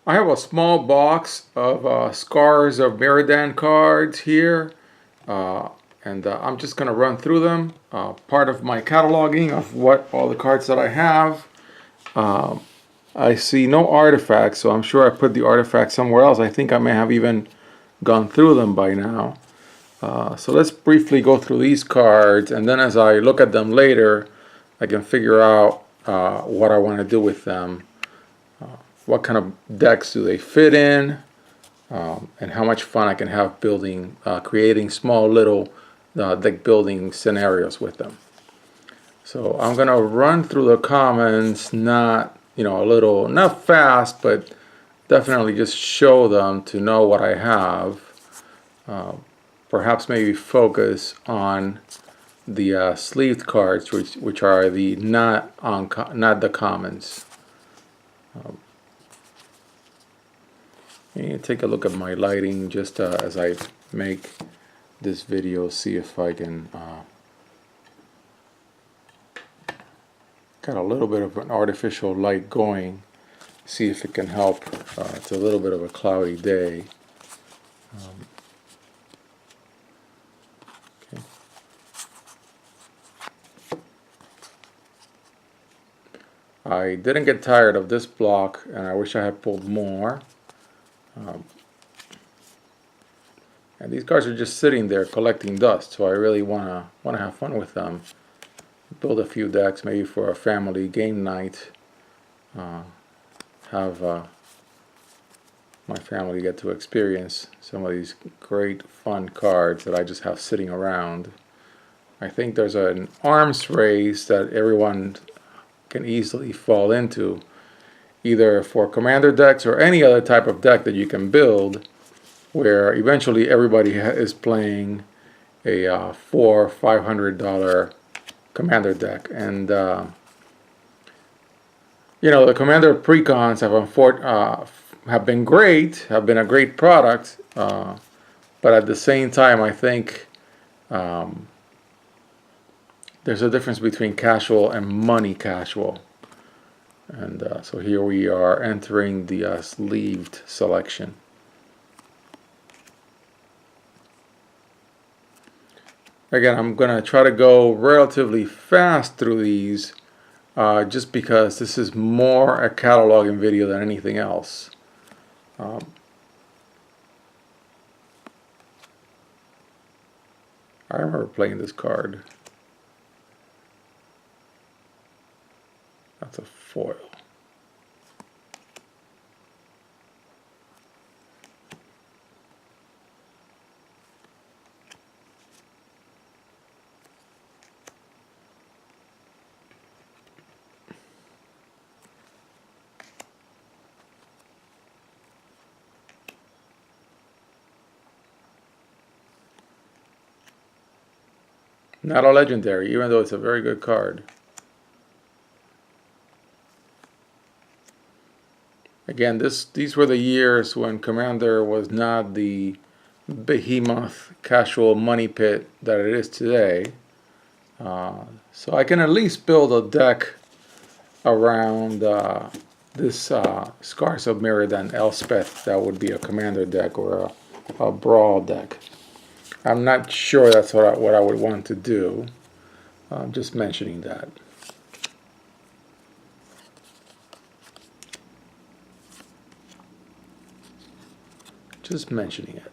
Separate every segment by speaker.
Speaker 1: I have a small box of Scars of Mirrodin cards here, and I'm just going to run through them. Part of my cataloging of what all the cards that I have. I see no artifacts, so I'm sure I put the artifacts somewhere else. I think I may have even gone through them by now. So let's briefly go through these cards, and then as I look at them later, I can figure out what I want to do with them. What kind of decks do they fit in, and how much fun I can have building, creating small little deck building scenarios with them. So I'm gonna run through the commons, not not fast, but definitely just show them to know what I have. Perhaps maybe focus on the sleeved cards, which are the not the commons. And take a look at my lighting just as I make this video, see if I can got a little bit of an artificial light going, see if it can help. It's a little bit of a cloudy day. Okay. I didn't get tired of this block, and I wish I had pulled more. And these cards are just sitting there collecting dust, so I really wanna have fun with them. Build a few decks, maybe for a family game night. Have my family get to experience some of these great fun cards that I just have sitting around. I think there's an arms race that everyone can easily fall into, either for commander decks or any other type of deck that you can build, where eventually everybody is playing a $400 or $500 commander deck. And the commander precons have been great, have been a great product, but at the same time I think there's a difference between casual and money casual. And so here we are entering the sleeved selection. Again, I'm going to try to go relatively fast through these just because this is more a cataloging video than anything else. I remember playing this card. That's a foil. Not a legendary, even though it's a very good card. Again, these were the years when Commander was not the behemoth casual money pit that it is today. So I can at least build a deck around this Scars of Mirrodin Elspeth. That would be a commander deck or a brawl deck. I'm not sure that's what I would want to do. I'm just mentioning that. Just mentioning it.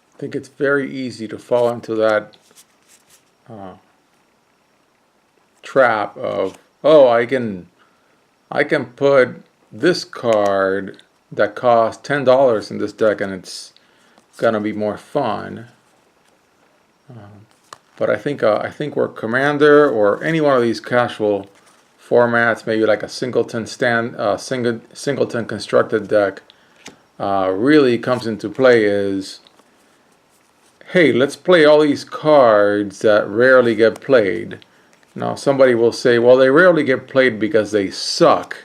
Speaker 1: I think it's very easy to fall into that trap of, oh, I can put this card that costs $10 in this deck and it's gonna be more fun. But I think where Commander or any one of these casual formats, maybe like a singleton constructed deck, really comes into play is, hey, let's play all these cards that rarely get played. Now somebody will say, well, they rarely get played because they suck.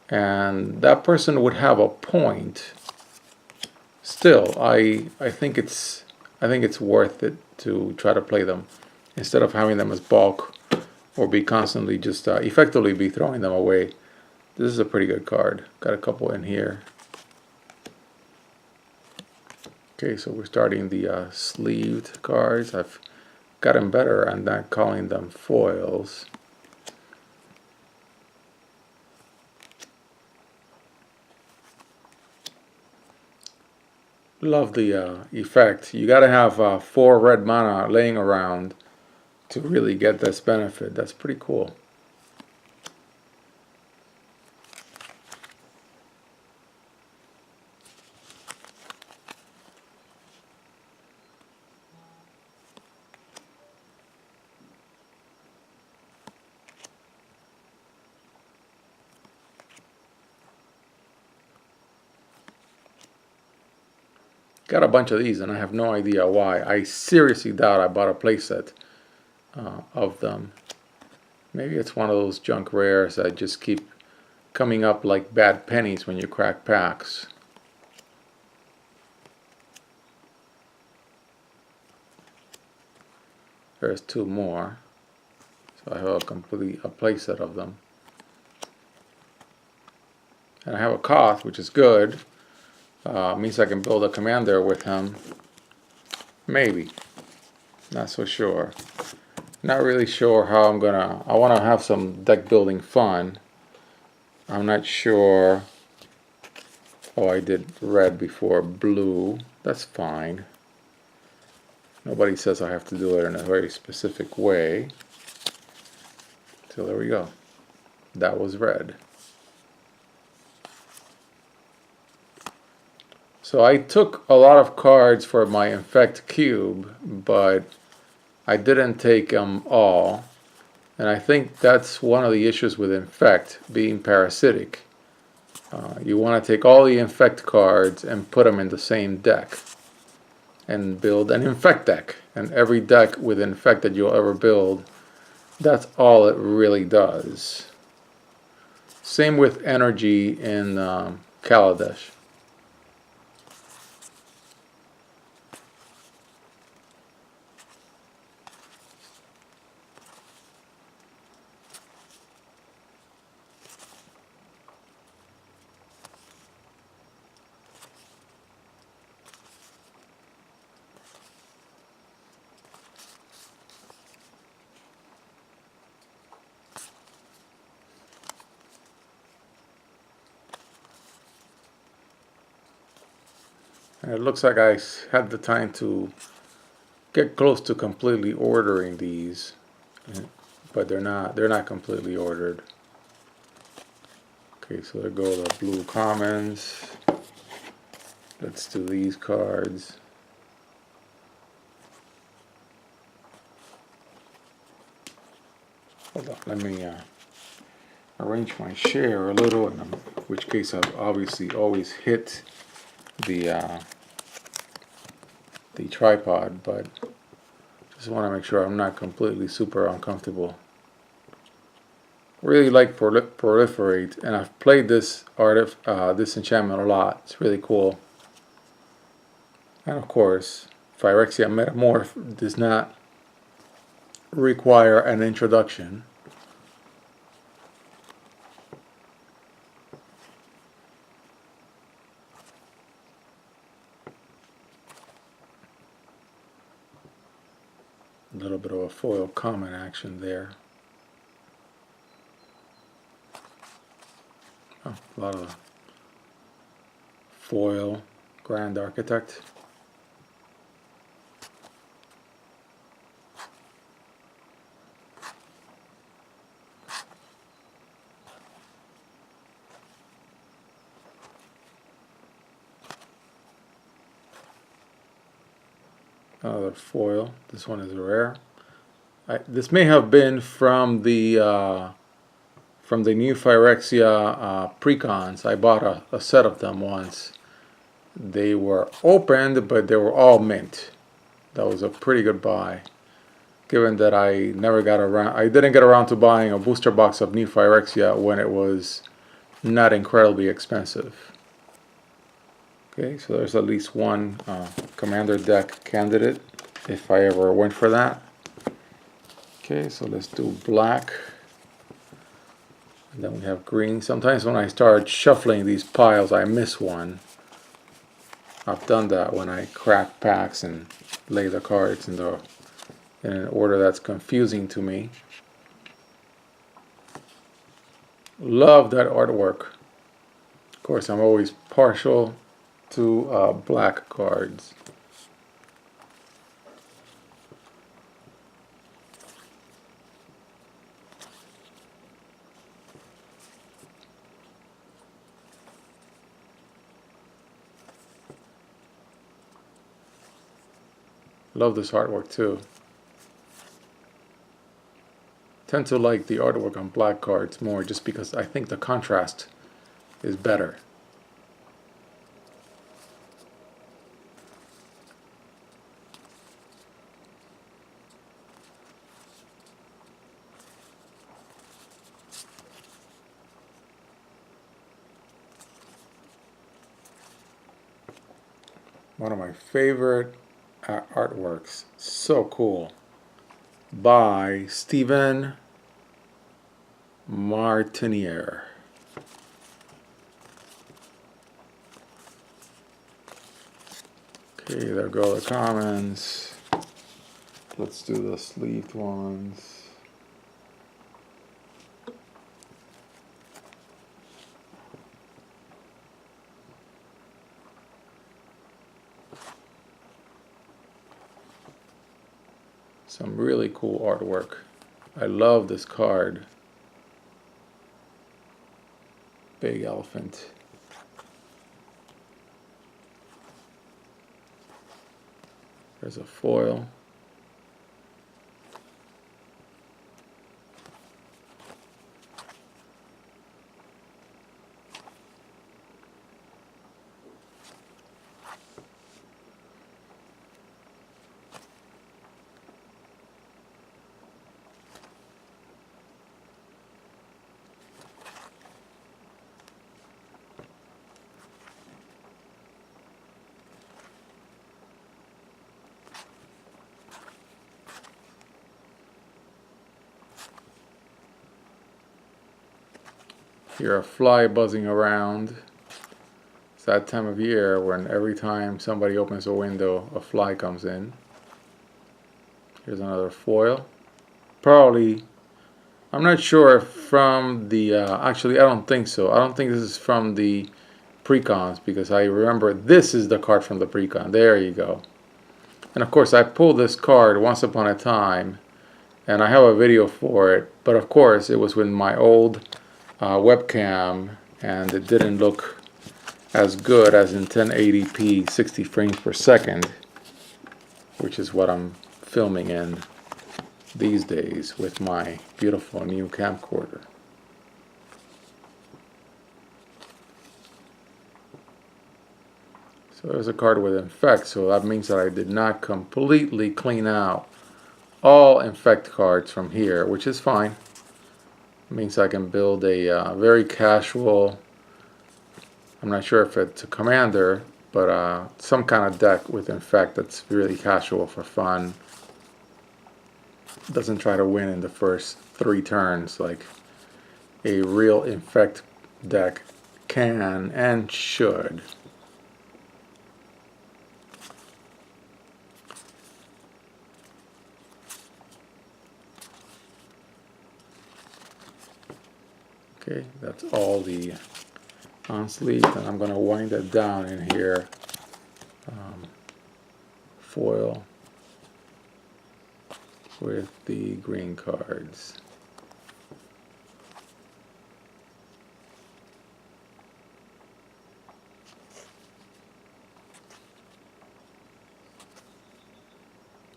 Speaker 1: And that person would have a point. Still, I think it's worth it to try to play them instead of having them as bulk or be constantly just effectively be throwing them away. This is a pretty good card. Got a couple in here. Okay, so we're starting the sleeved cards. I've gotten better at not calling them foils. Love the effect. You gotta have 4 red mana laying around to really get this benefit. That's pretty cool. Got a bunch of these and I have no idea why. I seriously doubt I bought a playset of them. Maybe it's one of those junk rares that just keep coming up like bad pennies when you crack packs. There's 2 more. So I have a playset of them. And I have a Koth, which is good. Means I can build a commander with him. Maybe. Not so sure. Not really sure how I'm gonna... I want to have some deck building fun. I'm not sure... Oh, I did red before blue. That's fine. Nobody says I have to do it in a very specific way. So there we go. That was red. So I took a lot of cards for my Infect Cube, but I didn't take them all. And I think that's one of the issues with Infect, being parasitic. You want to take all the Infect cards and put them in the same deck. And build an Infect deck. And every deck with Infect that you'll ever build, that's all it really does. Same with Energy in Kaladesh. And it looks like I had the time to get close to completely ordering these, but they're not completely ordered. Okay, so there go the blue commons. Let's do these cards. Hold on, let me arrange my share a little, in which case I've obviously always hit the tripod, but just want to make sure I'm not completely super uncomfortable. Really like Proliferate, and I've played this this enchantment a lot. It's really cool. And of course, Phyrexia Metamorph does not require an introduction. A little bit of a foil common action there. Oh, a lot of foil Grand Architect. Another foil. This one is rare. This may have been from the new Phyrexia precons. I bought a set of them once. They were opened, but they were all mint. That was a pretty good buy, given that I didn't get around to buying a booster box of new Phyrexia when it was not incredibly expensive. Okay, so there's at least one commander deck candidate if I ever went for that. Okay, so let's do black. And then we have green. Sometimes when I start shuffling these piles, I miss one. I've done that when I crack packs and lay the cards in an order that's confusing to me. Love that artwork. Of course, I'm always partial to black cards. Love this artwork too. Tend to like the artwork on black cards more just because I think the contrast is better. One of my favorite artworks. So cool. By Stephen Martiniere. Okay, there go the commons. Let's do the sleeved ones. Some really cool artwork. I love this card. Big elephant. There's a foil. Hear a fly buzzing around. It's that time of year when every time somebody opens a window, a fly comes in. Here's another foil. Probably, I'm not sure if from the, actually I don't think so. I don't think this is from the precons because I remember this is the card from the precon. There you go. And of course I pulled this card once upon a time and I have a video for it. But of course it was with my old webcam and it didn't look as good as in 1080p 60 frames per second, which is what I'm filming in these days with my beautiful new camcorder. So there's a card with infect, so that means that I did not completely clean out all infect cards from here, which is fine. It means I can build a very casual, I'm not sure if it's a commander, but some kind of deck with infect that's really casual for fun. Doesn't try to win in the first 3 turns like a real infect deck can and should. Okay, that's all the on-sleeve, and I'm going to wind it down in here. Foil with the green cards.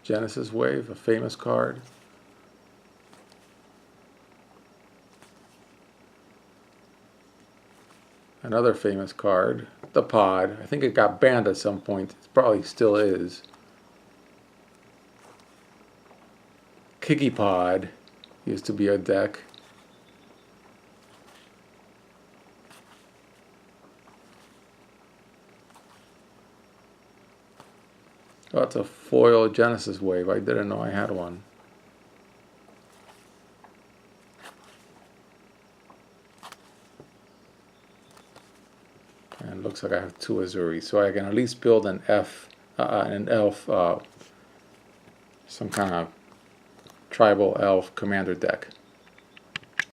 Speaker 1: Genesis Wave, a famous card. Another famous card, the Pod. I think it got banned at some point. It probably still is. Kiki Pod used to be a deck. Oh, it's a foil Genesis Wave. I didn't know I had one. And it looks like I have 2 Azuri, so I can at least build an elf, some kind of tribal elf commander deck.